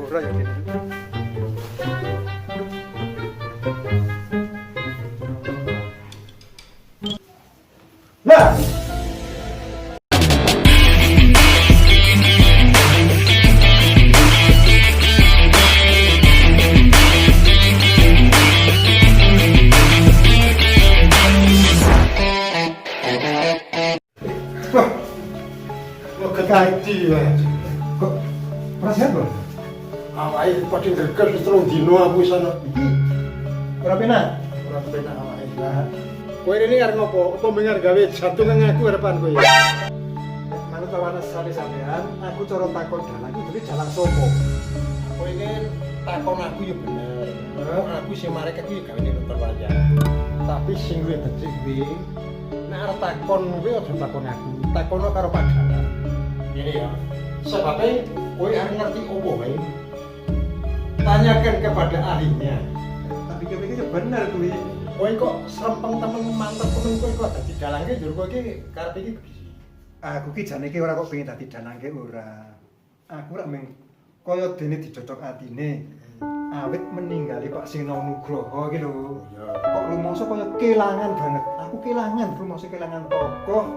ora ya kene. Nah, wah, lo kekaji ya. Kok perasaan kok? Awake padha greges wis 3 dino aku wis ana iki. Ora penak. Ora penak awake. Lah, kowe rene arep ngopo? Apa mengar gawe jantung nang aku harapan kowe? Manut awana sare sampean, aku cara takon dalan iki dhewe jalan sopo? Kowe iki takon aku ya bener. Aku sing marek iki gawene dokter wayang. Tapi sing luwih becik kuwi nek arep takon kuwi aja takon aku. Takono karo Pak Dalan. Ngene ya. Sebabnya kowe arep ngerti opo wae. Tanyakan kepada ahlinya. Tapi kene iki bener kuwi. Kowe kok serempeng temen mantep temen kowe kok dadi dalangke njur kowe iki karepe iki piye? Aku ki jane iki ora kok pengen dadi dalangke ora. Aku ora mung kaya dene dicocok atine. Awit meninggali Pak Sino Nugroho iki lho. Kok rumangsa kaya kelangan banget. Aku kelangan, rumangsa kelangan tokoh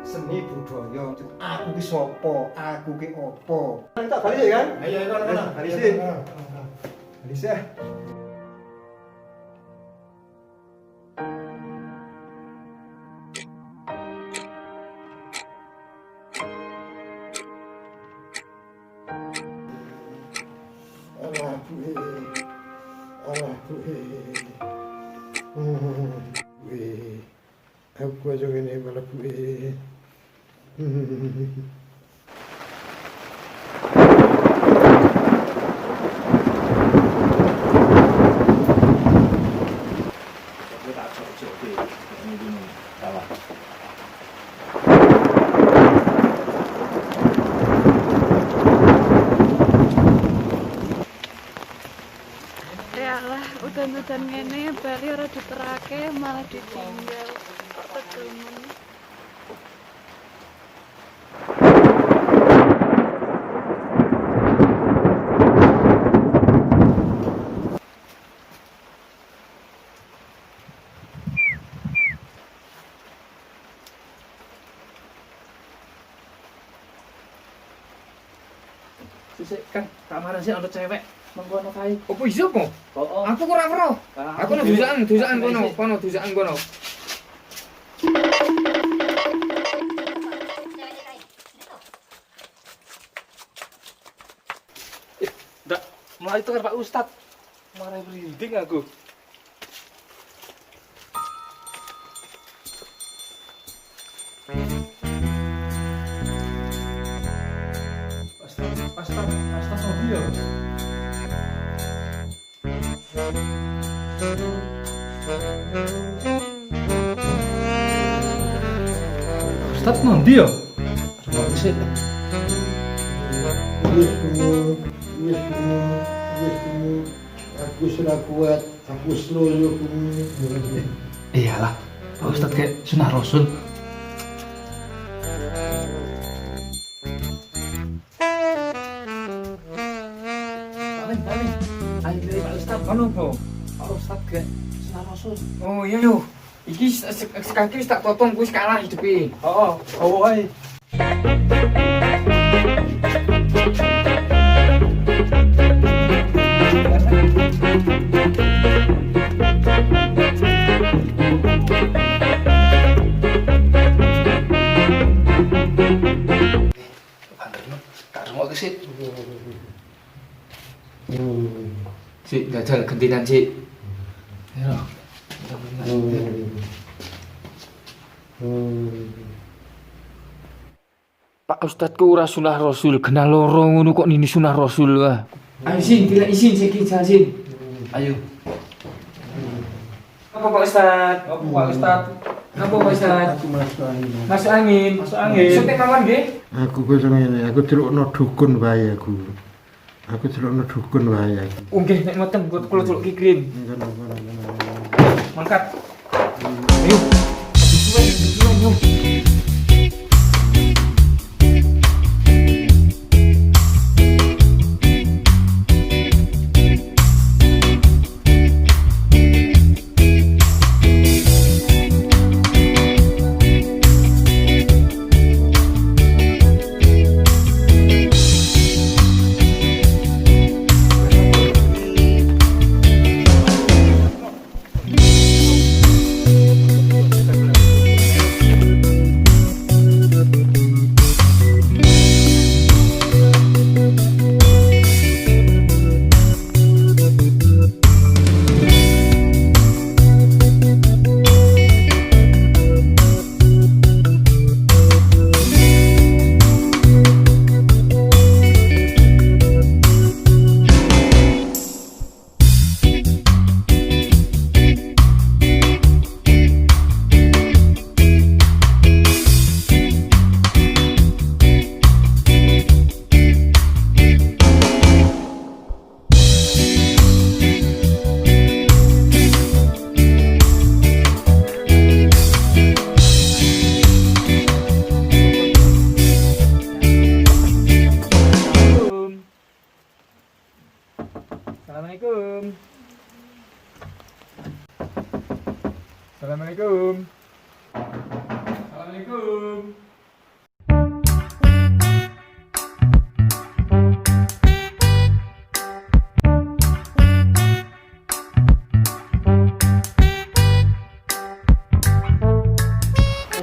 seni budaya. Aku ki sapa? Aku ki opo? Tak bali ya kan? Iya, kono. Bali sih. Bali sih. Aku aja ngene malah gue. Yalah, udan-udan ngene bali ora diterake malah ditinggal. Kok tegemen. Sik kan kamaran sih ana cewek mengkono kae. Opo iso kok? Oh, Aku ora weruh. Aku nang dusaan kono. ndak mulai itu kan Pak Ustad. Marai merinding aku. Pasta Sobi ya. Ustaz nondi ya? Rumah sih. Aku sudah kuat, aku seloyo. Iyalah, Pak Ustad kayak sunah Rasul. Paling. Ayo dari Pak Ustad. Ono apa? Pak Ustad kayak sunah Rasul. Oh iya yo. Iki sekaki wis tak potong kuwi kalah hidupe. Oh, ayo. Sik jajal gentinan sik. Ya. Pak Ustad ku ora sunah Rasul, genah loro ngono kok nini sunah Rasul wah. Ayo sin, tidak izin sik sin. Ayo. Apa Pak Ustad? Apa Pak Ustad? Apa Pak Ustad? Aku masuk angin. Masuk angin. Masuk angin. Suntik mawon nggih. Aku kok ngene, aku delokno dukun wae aku. Aku delokno dukun wae aku. Nggih nek ngoten kula celuk kikrim. Mangkat. Ayo. Disuwen yo. Assalamualaikum. Assalamualaikum. Assalamualaikum.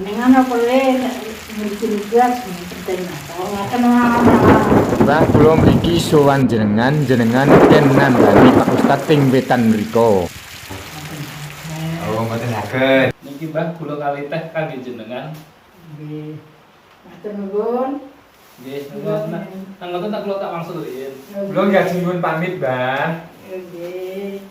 Dengan apa gas penting atau kenal. Mbah kula mriki sowan jenengan ken nambani Pak Ustad teng wetan mriku. Oh, mboten saged. Niki Mbah kula kali teh kangge jenengan. Nggih. Matur nuwun. Nggih, ngoten tak kula tak wangsulin. Kula nggak nyuwun pamit, Mbah. Nggih.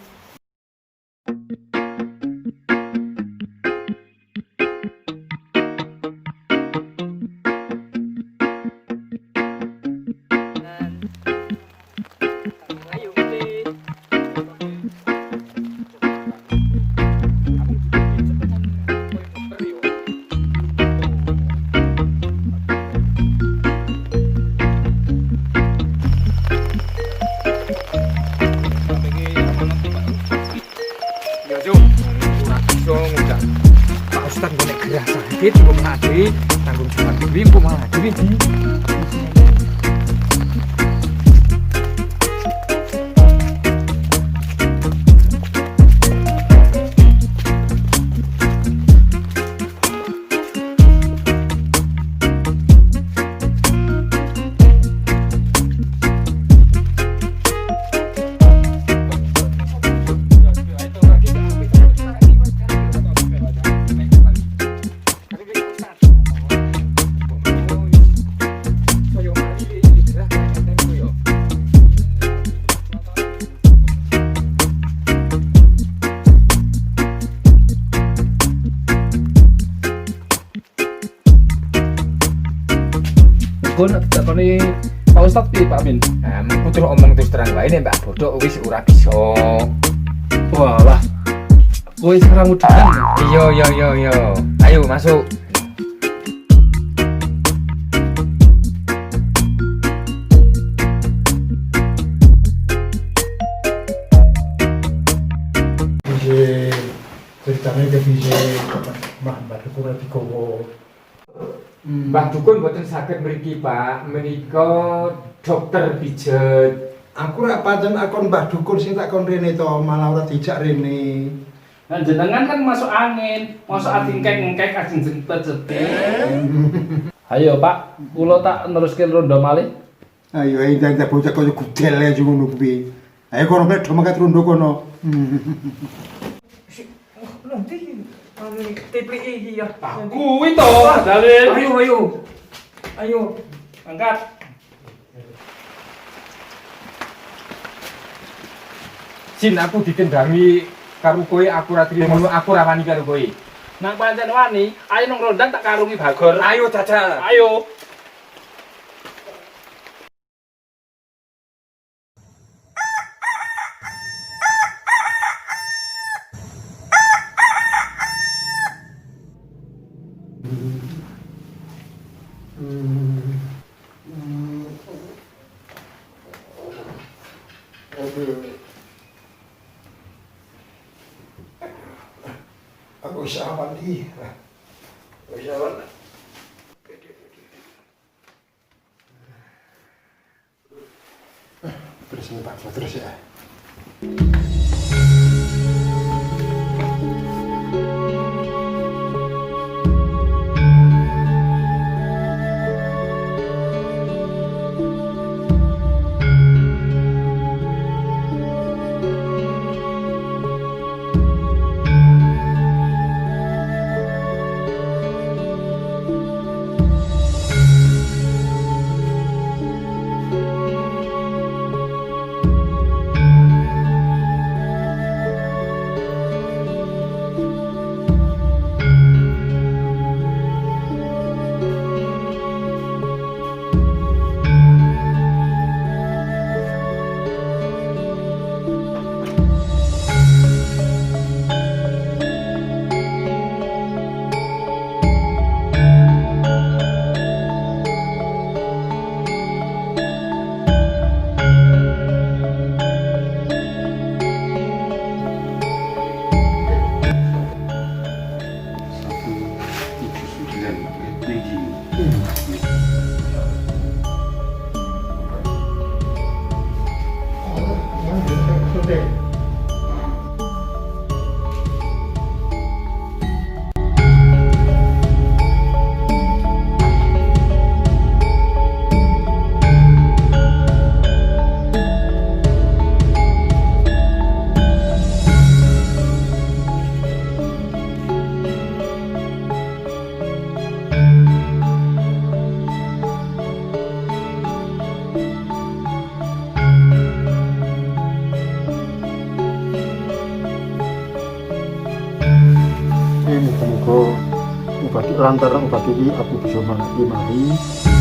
Pak Ustad golek gerah sakit mbok mati tanggung jawab dhewe mbok malah dhewe di. Pun takoni Pak Ustad piye Pak Min? Aku terus omong terus terang wae nek Mbak Bodok wis ora bisa. Walah. Kowe sekarang udahan. Iya. Ayo masuk. Bije ceritanya ke bije mah baru kurang digowo. Mbah Dukun boten saged mriki, Pak. Menika dokter pijet. Aku rak pancen akon Mbah Dukun sing tak kon rene to, malah ora dijak rene. Nah jenengan kan masuk angin, masuk atingkek-engkek ajeng jepet-jepet. Ayo Pak, kula tak neruske ronda malih. Ayo tak bocah koyo gudel ae ngono kuwi. Ayo kono medho mangkat rondo kono. Nanti tepli iki ya. Kuwi to, dalil. Ayo. Angkat. Sin aku dikendangi karo kowe aku ora trimo, aku ora wani karo kowe. Nang pancen wani, ayo nang rondan tak karungi Bagor. Ayo jajal. Ayo. Aku bisa mandi. Bisa mandi. Terus ini Pak, terus ya. deh. Muga-muga obat lantaran obat iki aku bisa mangerti mari